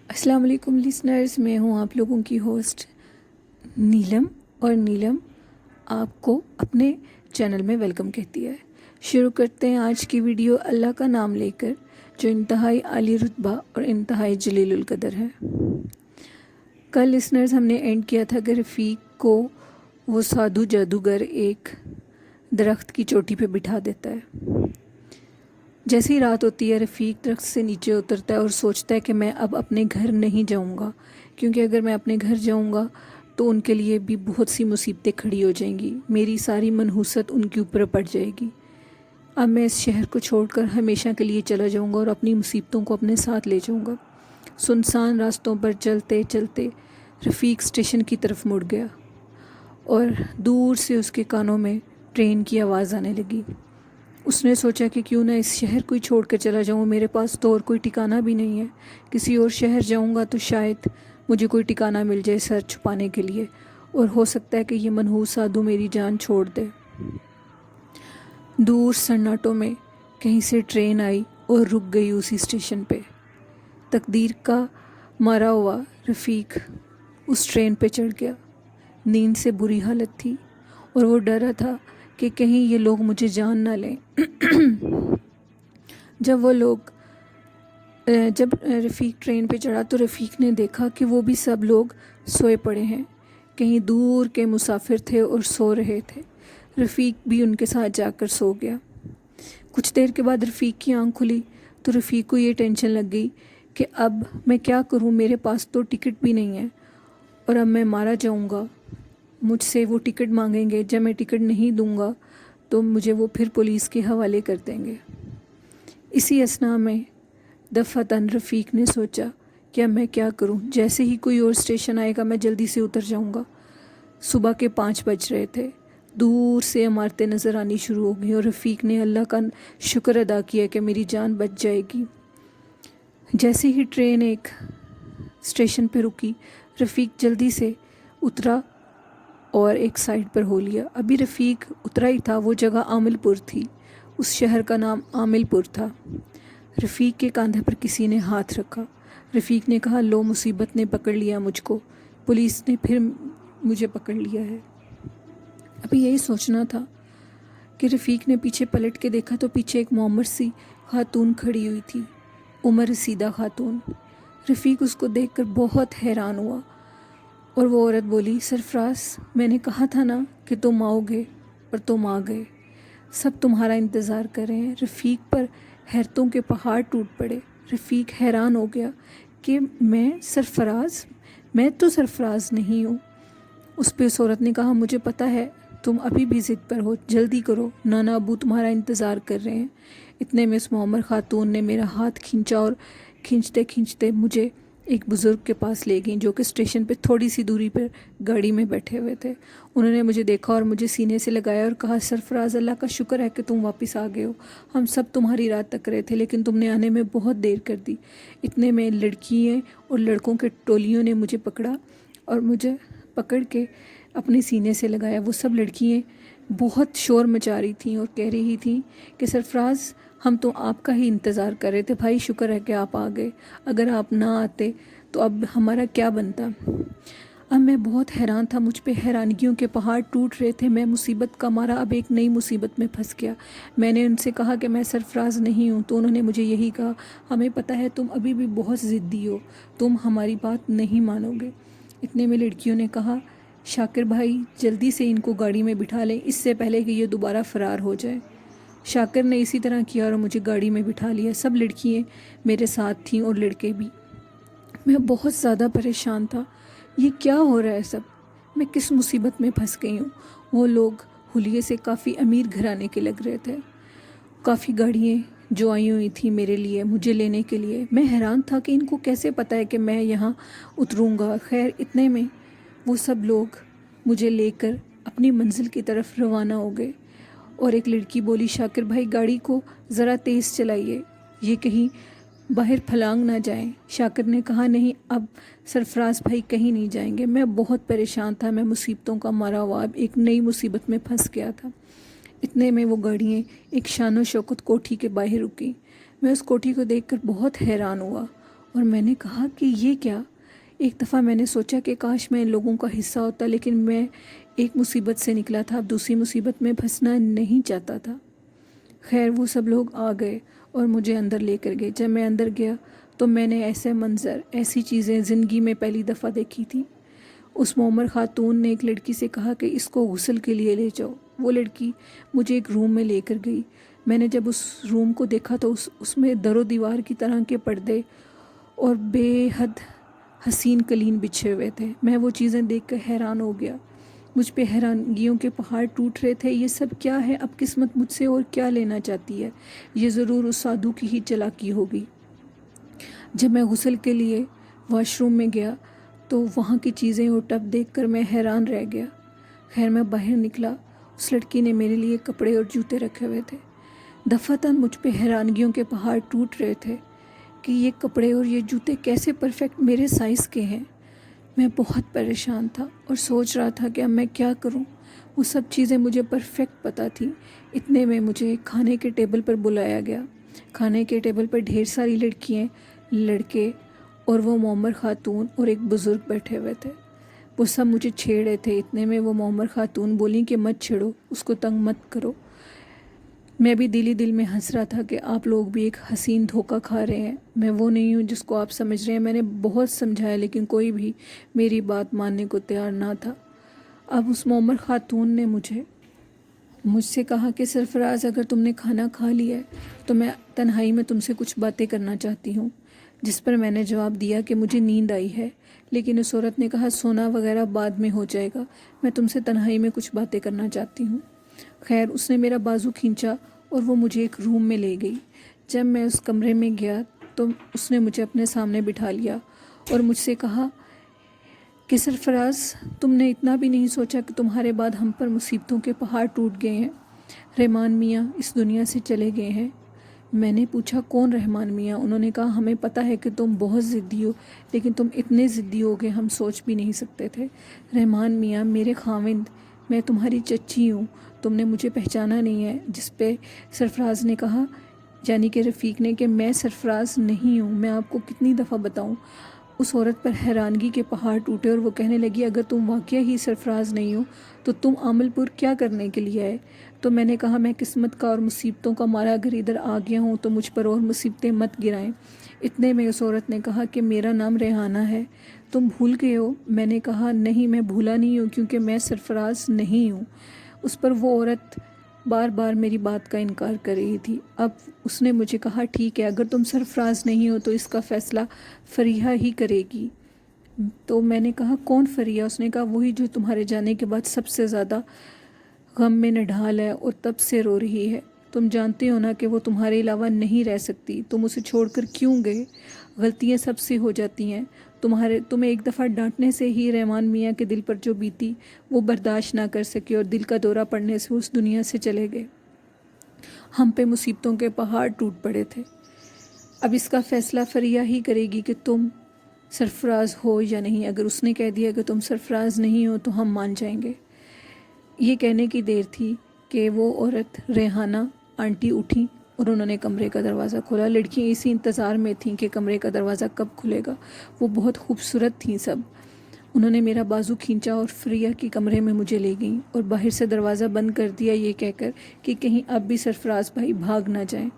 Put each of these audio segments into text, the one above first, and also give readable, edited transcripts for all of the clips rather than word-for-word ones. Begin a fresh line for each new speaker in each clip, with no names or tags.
السلام علیکم لسنرز، میں ہوں آپ لوگوں کی ہوسٹ نیلم، اور نیلم آپ کو اپنے چینل میں ویلکم کہتی ہے۔ شروع کرتے ہیں آج کی ویڈیو اللہ کا نام لے کر، جو انتہائی عالی رتبہ اور انتہائی جلیل القدر ہے۔ کل لسنرز ہم نے اینڈ کیا تھا کہ رفیق کو وہ سادھو جادوگر ایک درخت کی چوٹی پہ بٹھا دیتا ہے۔ جیسے ہی رات ہوتی ہے، رفیق درخت سے نیچے اترتا ہے اور سوچتا ہے کہ میں اب اپنے گھر نہیں جاؤں گا، کیونکہ اگر میں اپنے گھر جاؤں گا تو ان کے لیے بھی بہت سی مصیبتیں کھڑی ہو جائیں گی، میری ساری منحوست ان کے اوپر پڑ جائے گی۔ اب میں اس شہر کو چھوڑ کر ہمیشہ کے لیے چلا جاؤں گا اور اپنی مصیبتوں کو اپنے ساتھ لے جاؤں گا۔ سنسان راستوں پر چلتے چلتے رفیق اسٹیشن کی طرف مڑ گیا اور دور سے اس کے کانوں میں ٹرین کی آواز آنے لگی۔ اس نے سوچا کہ کیوں نہ اس شہر کو ہی چھوڑ کر چلا جاؤں، میرے پاس تو اور کوئی ٹھکانہ بھی نہیں ہے، کسی اور شہر جاؤں گا تو شاید مجھے کوئی ٹھکانہ مل جائے سر چھپانے کے لیے، اور ہو سکتا ہے کہ یہ منحوس سادھو میری جان چھوڑ دے۔ دور سناٹوں میں کہیں سے ٹرین آئی اور رک گئی اسی اسٹیشن پہ۔ تقدیر کا مارا ہوا رفیق اس ٹرین پہ چڑھ گیا۔ نیند سے بری حالت تھی اور وہ ڈرا تھا کہ کہیں یہ لوگ مجھے جان نہ لیں۔ جب رفیق ٹرین پہ چڑھا تو رفیق نے دیکھا کہ وہ بھی سب لوگ سوئے پڑے ہیں، کہیں دور کے مسافر تھے اور سو رہے تھے۔ رفیق بھی ان کے ساتھ جا کر سو گیا۔ کچھ دیر کے بعد رفیق کی آنکھ کھلی تو رفیق کو یہ ٹینشن لگ گئی کہ اب میں کیا کروں، میرے پاس تو ٹکٹ بھی نہیں ہے اور اب میں مارا جاؤں گا، مجھ سے وہ ٹکٹ مانگیں گے، جب میں ٹکٹ نہیں دوں گا تو مجھے وہ پھر پولیس کے حوالے کر دیں گے۔ اسی اثناء میں دفعتاً رفیق نے سوچا کہ اب میں کیا کروں، جیسے ہی کوئی اور اسٹیشن آئے گا میں جلدی سے اتر جاؤں گا۔ صبح کے 5 بج رہے تھے، دور سے عمارتیں نظر آنی شروع ہو گئیں اور رفیق نے اللہ کا شکر ادا کیا کہ میری جان بچ جائے گی۔ جیسے ہی ٹرین ایک اسٹیشن پہ رکی، رفیق جلدی سے اترا اور ایک سائڈ پر ہو لیا۔ ابھی رفیق اترا ہی تھا، وہ جگہ عامل پور تھی، اس شہر کا نام عامل پور تھا۔ رفیق کے کاندھے پر کسی نے ہاتھ رکھا۔ رفیق نے کہا، لو مصیبت نے پکڑ لیا مجھ کو، پولیس نے پھر مجھے پکڑ لیا ہے۔ ابھی یہی سوچنا تھا کہ رفیق نے پیچھے پلٹ کے دیکھا تو پیچھے ایک معمر سی خاتون کھڑی ہوئی تھی، عمر رسیدہ خاتون۔ رفیق اس کو دیکھ کر بہت حیران ہوا اور وہ عورت بولی، سرفراز، میں نے کہا تھا نا کہ تم آؤ گے، اور تم آ گئے، سب تمہارا انتظار کر رہے ہیں۔ رفیق پر حیرتوں کے پہاڑ ٹوٹ پڑے۔ رفیق حیران ہو گیا کہ میں تو سرفراز نہیں ہوں۔ اس پہ اس عورت نے کہا، مجھے پتہ ہے تم ابھی بھی ضد پر ہو، جلدی کرو، نانا ابو تمہارا انتظار کر رہے ہیں۔ اتنے میں اس معمر خاتون نے میرا ہاتھ کھینچا اور کھینچتے کھینچتے مجھے ایک بزرگ کے پاس لے گئیں، جو کہ اسٹیشن پہ تھوڑی سی دوری پر گاڑی میں بیٹھے ہوئے تھے۔ انہوں نے مجھے دیکھا اور مجھے سینے سے لگایا اور کہا، سرفراز، اللہ کا شکر ہے کہ تم واپس آ گئے ہو، ہم سب تمہاری رات تک رہے تھے لیکن تم نے آنے میں بہت دیر کر دی۔ اتنے میں لڑکیاں اور لڑکوں کے ٹولیوں نے مجھے پکڑا اور مجھے پکڑ کے اپنے سینے سے لگایا۔ وہ سب لڑکیاں بہت شور مچا رہی تھیں اور کہہ رہی تھیں کہ سرفراز، ہم تو آپ کا ہی انتظار کر رہے تھے، بھائی شکر ہے کہ آپ آ گئے، اگر آپ نہ آتے تو اب ہمارا کیا بنتا۔ اب میں بہت حیران تھا، مجھ پہ حیرانگیوں کے پہاڑ ٹوٹ رہے تھے، میں مصیبت کا مارا اب ایک نئی مصیبت میں پھنس گیا۔ میں نے ان سے کہا کہ میں سرفراز نہیں ہوں، تو انہوں نے مجھے یہی کہا، ہمیں پتہ ہے تم ابھی بھی بہت ضدی ہو، تم ہماری بات نہیں مانو گے۔ اتنے میں لڑکیوں نے کہا، شاکر بھائی جلدی سے ان کو گاڑی میں بٹھا لیں اس سے پہلے کہ یہ دوبارہ فرار ہو جائے۔ شاکر نے اسی طرح کیا اور مجھے گاڑی میں بٹھا لیا۔ سب لڑکیاں میرے ساتھ تھیں اور لڑکے بھی۔ میں بہت زیادہ پریشان تھا، یہ کیا ہو رہا ہے سب، میں کس مصیبت میں پھنس گئی ہوں۔ وہ لوگ حلیے سے کافی امیر گھرانے کے لگ رہے تھے، کافی گاڑیاں جو آئی ہوئی تھیں میرے لیے، مجھے لینے کے لیے۔ میں حیران تھا کہ ان کو کیسے پتہ ہے کہ میں یہاں اتروں گا۔ خیر، اتنے میں وہ سب لوگ مجھے لے کر اپنی منزل کی طرف روانہ ہو گئے اور ایک لڑکی بولی، شاکر بھائی گاڑی کو ذرا تیز چلائیے، یہ کہیں باہر پھلانگ نہ جائیں۔ شاکر نے کہا، نہیں، اب سرفراز بھائی کہیں نہیں جائیں گے۔ میں بہت پریشان تھا، میں مصیبتوں کا مارا ہوا اب ایک نئی مصیبت میں پھنس گیا تھا۔ اتنے میں وہ گاڑیاں ایک شان و شوکت کوٹھی کے باہر رکی۔ میں اس کوٹھی کو دیکھ کر بہت حیران ہوا اور میں نے کہا کہ یہ کیا؟ ایک دفعہ میں نے سوچا کہ کاش میں ان لوگوں کا حصہ ہوتا، لیکن میں ایک مصیبت سے نکلا تھا، اب دوسری مصیبت میں پھنسنا نہیں چاہتا تھا۔ خیر وہ سب لوگ آ گئے اور مجھے اندر لے کر گئے۔ جب میں اندر گیا تو میں نے ایسے منظر، ایسی چیزیں زندگی میں پہلی دفعہ دیکھی تھی۔ اس معمر خاتون نے ایک لڑکی سے کہا کہ اس کو غسل کے لیے لے جاؤ۔ وہ لڑکی مجھے ایک روم میں لے کر گئی۔ میں نے جب اس روم کو دیکھا تو اس میں در و دیوار کی طرح کے پردے اور بے حد حسین قلین بچھے ہوئے تھے۔ میں وہ چیزیں دیکھ کر حیران ہو گیا۔ مجھ پہ حیرانگیوں کے پہاڑ ٹوٹ رہے تھے۔ یہ سب کیا ہے؟ اب قسمت مجھ سے اور کیا لینا چاہتی ہے؟ یہ ضرور اس سادھو کی ہی چالاکی ہوگی۔ جب میں غسل کے لیے واش روم میں گیا تو وہاں کی چیزیں اور ٹب دیکھ کر میں حیران رہ گیا۔ خیر میں باہر نکلا، اس لڑکی نے میرے لیے کپڑے اور جوتے رکھے ہوئے تھے۔ دفعتاً مجھ پہ حیرانگیوں کے پہاڑ ٹوٹ رہے تھے کہ یہ کپڑے اور یہ جوتے کیسے پرفیکٹ میرے سائز کے ہیں۔ میں بہت پریشان تھا اور سوچ رہا تھا کہ اب میں کیا کروں۔ وہ سب چیزیں مجھے پرفیکٹ پتہ تھیں۔ اتنے میں مجھے کھانے کے ٹیبل پر بلایا گیا۔ کھانے کے ٹیبل پر ڈھیر ساری لڑکیاں، لڑکے اور وہ معمر خاتون اور ایک بزرگ بیٹھے ہوئے تھے۔ وہ سب مجھے چھیڑ رہے تھے۔ اتنے میں وہ معمر خاتون بولیں کہ مت چھیڑو، اس کو تنگ مت کرو۔ میں بھی دل ہی دل میں ہنس رہا تھا کہ آپ لوگ بھی ایک حسین دھوکہ کھا رہے ہیں۔ میں وہ نہیں ہوں جس کو آپ سمجھ رہے ہیں۔ میں نے بہت سمجھایا لیکن کوئی بھی میری بات ماننے کو تیار نہ تھا۔ اب اس معمر خاتون نے مجھ سے کہا کہ سرفراز اگر تم نے کھانا کھا لیا ہے تو میں تنہائی میں تم سے کچھ باتیں کرنا چاہتی ہوں، جس پر میں نے جواب دیا کہ مجھے نیند آئی ہے۔ لیکن اس عورت نے کہا سونا وغیرہ بعد میں ہو جائے گا، میں تم سے تنہائی میں کچھ باتیں کرنا چاہتی ہوں۔ خیر اس نے میرا بازو کھینچا اور وہ مجھے ایک روم میں لے گئی۔ جب میں اس کمرے میں گیا تو اس نے مجھے اپنے سامنے بٹھا لیا اور مجھ سے کہا کہ سرفراز تم نے اتنا بھی نہیں سوچا کہ تمہارے بعد ہم پر مصیبتوں کے پہاڑ ٹوٹ گئے ہیں۔ رحمان میاں اس دنیا سے چلے گئے ہیں۔ میں نے پوچھا کون رحمان میاں؟ انہوں نے کہا ہمیں پتہ ہے کہ تم بہت ضدی ہو، لیکن تم اتنے ضدی ہو کہ ہم سوچ بھی نہیں سکتے تھے۔ رحمان میاں میرے خاوند، میں تمہاری چچی ہوں، تم نے مجھے پہچانا نہیں ہے۔ جس پہ سرفراز نے کہا، یعنی کہ رفیق نے، کہ میں سرفراز نہیں ہوں، میں آپ کو کتنی دفعہ بتاؤں۔ اس عورت پر حیرانگی کے پہاڑ ٹوٹے اور وہ کہنے لگی اگر تم واقعہ ہی سرفراز نہیں ہو تو تم عامل پور کیا کرنے کے لیے آئے؟ تو میں نے کہا میں قسمت کا اور مصیبتوں کا مارا اگر ادھر آ گیا ہوں تو مجھ پر اور مصیبتیں مت گرائیں۔ اتنے میں اس عورت نے کہا کہ میرا نام ریحانہ ہے، تم بھول گئے ہو؟ میں نے کہا نہیں، میں بھولا نہیں ہوں کیونکہ میں سرفراز نہیں ہوں۔ اس پر وہ عورت بار بار میری بات کا انکار کر رہی تھی۔ اب اس نے مجھے کہا ٹھیک ہے، اگر تم سرفراز نہیں ہو تو اس کا فیصلہ فریحہ ہی کرے گی۔ تو میں نے کہا کون فریحہ؟ اس نے کہا وہی جو تمہارے جانے کے بعد سب سے زیادہ غم میں نڈھال ہے اور تب سے رو رہی ہے۔ تم جانتے ہو نا کہ وہ تمہارے علاوہ نہیں رہ سکتی، تم اسے چھوڑ کر کیوں گئے؟ غلطیاں سب سے ہو جاتی ہیں، تمہیں ایک دفعہ ڈانٹنے سے ہی رحمان میاں کے دل پر جو بیتی وہ برداشت نہ کر سکے اور دل کا دورہ پڑنے سے اس دنیا سے چلے گئے۔ ہم پہ مصیبتوں کے پہاڑ ٹوٹ پڑے تھے۔ اب اس کا فیصلہ فریحہ ہی کرے گی کہ تم سرفراز ہو یا نہیں۔ اگر اس نے کہہ دیا کہ تم سرفراز نہیں ہو تو ہم مان جائیں گے۔ یہ کہنے کی دیر تھی کہ وہ عورت ریحانہ آنٹی اٹھی اور انہوں نے کمرے کا دروازہ کھولا۔ لڑکیاں اسی انتظار میں تھیں کہ کمرے کا دروازہ کب کھلے گا۔ وہ بہت خوبصورت تھیں سب۔ انہوں نے میرا بازو کھینچا اور فریحہ کی کمرے میں مجھے لے گئیں اور باہر سے دروازہ بند کر دیا یہ کہہ کر کہ کہیں اب بھی سرفراز بھائی بھاگ نہ جائیں۔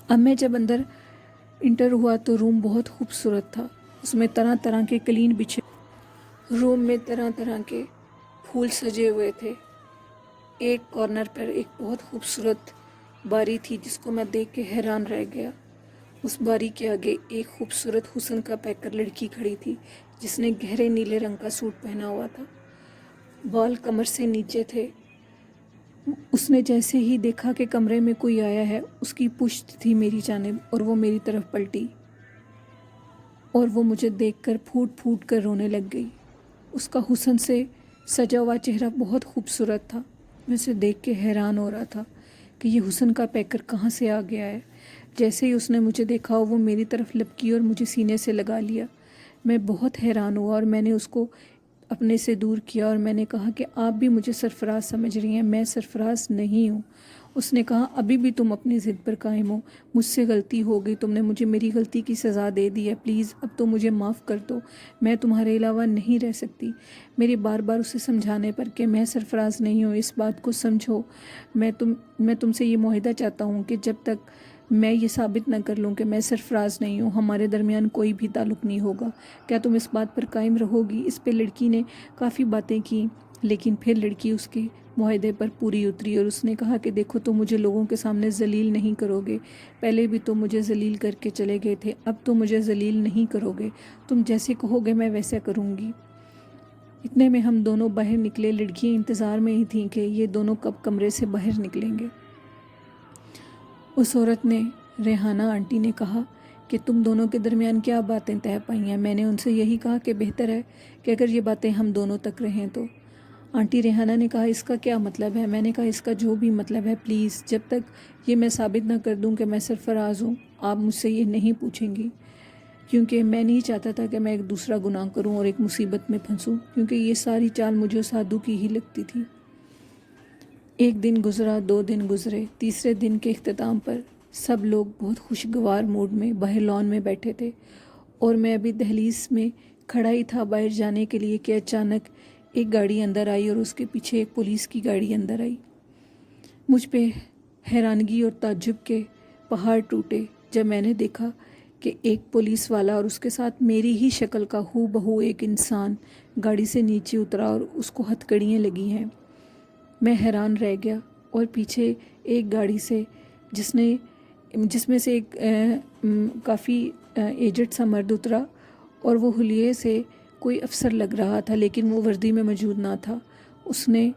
اب میں جب اندر انٹر ہوا تو روم بہت خوبصورت تھا۔ اس میں طرح طرح کے قلین بچھے، روم میں طرح طرح کے پھول سجے ہوئے تھے۔ ایک کارنر پر ایک بہت خوبصورت باری تھی جس کو میں دیکھ کے حیران رہ گیا۔ اس باری کے آگے ایک خوبصورت حسن کا پیکر لڑکی کھڑی تھی جس نے گہرے نیلے رنگ کا سوٹ پہنا ہوا تھا، بال کمر سے نیچے تھے۔ اس نے جیسے ہی دیکھا کہ کمرے میں کوئی آیا ہے، اس کی پشت تھی میری جانب اور وہ میری طرف پلٹی اور وہ مجھے دیکھ کر پھوٹ پھوٹ کر رونے لگ گئی۔ اس کا حسن سے سجا ہوا چہرہ بہت خوبصورت تھا۔ میں اسے دیکھ کے حیران ہو رہا تھا کہ یہ حسن کا پیکر کہاں سے آ گیا ہے۔ جیسے ہی اس نے مجھے دیکھا وہ میری طرف لپکی اور مجھے سینے سے لگا لیا۔ میں بہت حیران ہوا اور میں نے اس کو اپنے سے دور کیا اور میں نے کہا کہ آپ بھی مجھے سرفراز سمجھ رہی ہیں، میں سرفراز نہیں ہوں۔ اس نے کہا ابھی بھی تم اپنی ضد پر قائم ہو، مجھ سے غلطی ہو گئی، تم نے مجھے میری غلطی کی سزا دے دی ہے، پلیز اب تو مجھے معاف کر دو، میں تمہارے علاوہ نہیں رہ سکتی۔ میرے بار بار اسے سمجھانے پر کہ میں سرفراز نہیں ہوں، اس بات کو سمجھو، میں تم سے یہ معاہدہ چاہتا ہوں کہ جب تک میں یہ ثابت نہ کر لوں کہ میں سرفراز نہیں ہوں، ہمارے درمیان کوئی بھی تعلق نہیں ہوگا، کیا تم اس بات پر قائم رہو گی؟ اس پہ لڑکی نے کافی باتیں کی، لیکن پھر لڑکی اس کے معاہدے پر پوری اتری اور اس نے کہا کہ دیکھو تم مجھے لوگوں کے سامنے ذلیل نہیں کرو گے، پہلے بھی تم مجھے ذلیل کر کے چلے گئے تھے، اب تم مجھے ذلیل نہیں کرو گے، تم جیسے کہو گے میں ویسا کروں گی۔ اتنے میں ہم دونوں باہر نکلے، لڑکیاں انتظار میں ہی تھیں کہ یہ دونوں کب کمرے سے باہر نکلیں گے۔ اس عورت نے، ریحانہ آنٹی نے کہا کہ تم دونوں کے درمیان کیا باتیں طے پائی ہیں؟ میں نے ان سے یہی کہا کہ بہتر ہے کہ اگر یہ باتیں ہم دونوں تک رہیں تو۔ آنٹی ریحانہ نے کہا اس کا کیا مطلب ہے؟ میں نے کہا اس کا جو بھی مطلب ہے، پلیز جب تک یہ میں ثابت نہ کر دوں کہ میں سرفراز ہوں، آپ مجھ سے یہ نہیں پوچھیں گی، کیونکہ میں نہیں چاہتا تھا کہ میں ایک دوسرا گناہ کروں اور ایک مصیبت میں پھنسوں، کیونکہ یہ ساری چال مجھے سادھو کی ہی لگتی تھی۔ ایک دن گزرا، 2 دن گزرے، تیسرے دن کے اختتام پر سب لوگ بہت خوشگوار موڈ میں باہر لان میں بیٹھے تھے اور میں ابھی دہلیز میں کھڑا ہی تھا باہر جانے کے لیے کہ اچانک ایک گاڑی اندر آئی اور اس کے پیچھے ایک پولیس کی گاڑی اندر آئی۔ مجھ پہ حیرانگی اور تعجب کے پہاڑ ٹوٹے جب میں نے دیکھا کہ ایک پولیس والا اور اس کے ساتھ میری ہی شکل کا ہو بہو ایک انسان گاڑی سے نیچے اترا اور اس کو ہتھکڑیاں لگی ہیں۔ میں حیران رہ گیا اور پیچھے ایک گاڑی سے جس میں سے ایک کافی ایجڈ سا مرد اترا اور وہ حلیے سے کوئی افسر لگ رہا تھا لیکن وہ وردی میں موجود نہ تھا۔ اس نے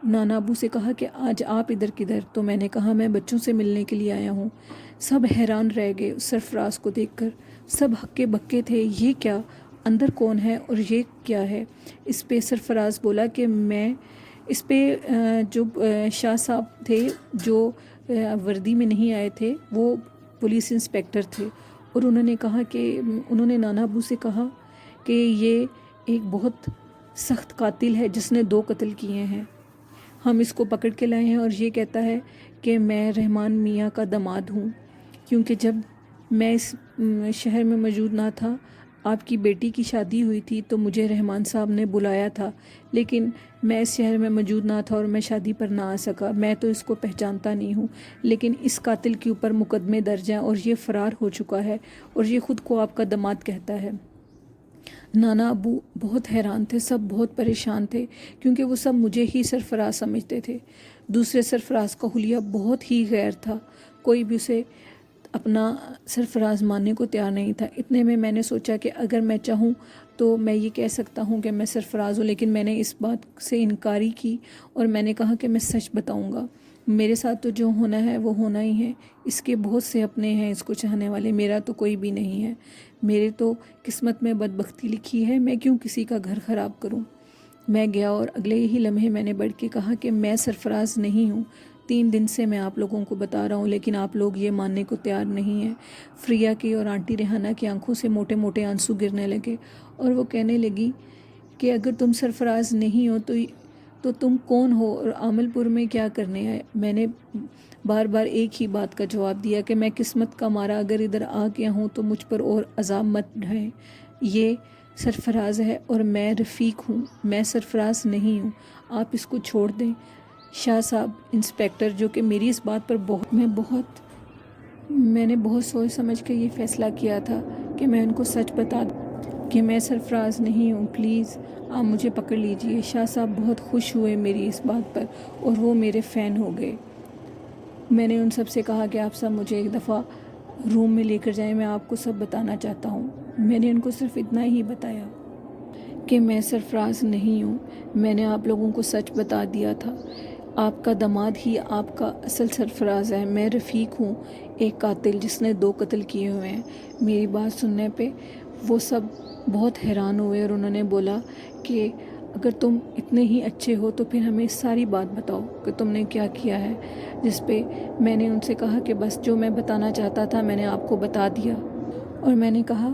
نانا ابو سے کہا کہ آج آپ ادھر کدھر؟ تو میں نے کہا میں بچوں سے ملنے کے لیے آیا ہوں۔ سب حیران رہ گئے اس سرفراز کو دیکھ کر، سب ہکے بکے تھے، یہ کیا؟ اندر کون ہے اور یہ کیا ہے؟ اس پہ سرفراز بولا کہ میں اس پہ جو شاہ صاحب تھے جو وردی میں نہیں آئے تھے، وہ پولیس انسپیکٹر تھے اور انہوں نے نانا ابو سے کہا کہ یہ ایک بہت سخت قاتل ہے جس نے 2 قتل کیے ہیں، ہم اس کو پکڑ کے لائے ہیں اور یہ کہتا ہے کہ میں رحمان میاں کا داماد ہوں، کیونکہ جب میں اس شہر میں موجود نہ تھا، آپ کی بیٹی کی شادی ہوئی تھی تو مجھے رحمان صاحب نے بلایا تھا، لیکن میں اس شہر میں موجود نہ تھا اور میں شادی پر نہ آ سکا، میں تو اس کو پہچانتا نہیں ہوں، لیکن اس قاتل کے اوپر مقدمے درج ہیں اور یہ فرار ہو چکا ہے اور یہ خود کو آپ کا داماد کہتا ہے۔ نانا ابو بہت حیران تھے، سب بہت پریشان تھے کیونکہ وہ سب مجھے ہی سرفراز سمجھتے تھے۔ دوسرے سرفراز کا حلیہ بہت ہی غیر تھا، کوئی بھی اسے اپنا سرفراز ماننے کو تیار نہیں تھا۔ اتنے میں نے سوچا کہ اگر میں چاہوں تو میں یہ کہہ سکتا ہوں کہ میں سرفراز ہوں، لیکن میں نے اس بات سے انکاری کی اور میں نے کہا کہ میں سچ بتاؤں گا، میرے ساتھ تو جو ہونا ہے وہ ہونا ہی ہے، اس کے بہت سے اپنے ہیں اس کو چاہنے والے، میرا تو کوئی بھی نہیں ہے، میرے تو قسمت میں بدبختی لکھی ہے، میں کیوں کسی کا گھر خراب کروں۔ میں گیا اور اگلے ہی لمحے میں نے بڑھ کے کہا کہ میں سرفراز نہیں ہوں، 3 دن سے میں آپ لوگوں کو بتا رہا ہوں لیکن آپ لوگ یہ ماننے کو تیار نہیں ہیں۔ فریا کی اور آنٹی ریحانہ کی آنکھوں سے موٹے موٹے آنسو گرنے لگے اور وہ کہنے لگی کہ اگر تم سرفراز نہیں ہو تو تم کون ہو اور عامل پور میں کیا کرنے آئے؟ میں نے بار بار ایک ہی بات کا جواب دیا کہ میں قسمت کا مارا اگر ادھر آ گیا ہوں تو مجھ پر اور عذاب مت ڈھائیں، یہ سرفراز ہے اور میں رفیق ہوں، میں سرفراز نہیں ہوں، آپ اس کو چھوڑ دیں۔ شاہ صاحب انسپیکٹر جو کہ میری اس بات پر میں نے بہت سوچ سمجھ کے یہ فیصلہ کیا تھا کہ میں ان کو سچ بتا دوں کہ میں سرفراز نہیں ہوں، پلیز آپ مجھے پکڑ لیجئے۔ شاہ صاحب بہت خوش ہوئے میری اس بات پر اور وہ میرے فین ہو گئے۔ میں نے ان سب سے کہا کہ آپ سب مجھے ایک دفعہ روم میں لے کر جائیں، میں آپ کو سب بتانا چاہتا ہوں۔ میں نے ان کو صرف اتنا ہی بتایا کہ میں سرفراز نہیں ہوں، میں نے آپ لوگوں کو سچ بتا دیا تھا، آپ کا داماد ہی آپ کا اصل سرفراز ہے، میں رفیق ہوں ایک قاتل جس نے 2 قتل کیے ہوئے ہیں۔ میری بات سننے پہ وہ سب بہت حیران ہوئے اور انہوں نے بولا کہ اگر تم اتنے ہی اچھے ہو تو پھر ہمیں ساری بات بتاؤ کہ تم نے کیا کیا ہے، جس پہ میں نے ان سے کہا کہ بس جو میں بتانا چاہتا تھا میں نے آپ کو بتا دیا، اور میں نے کہا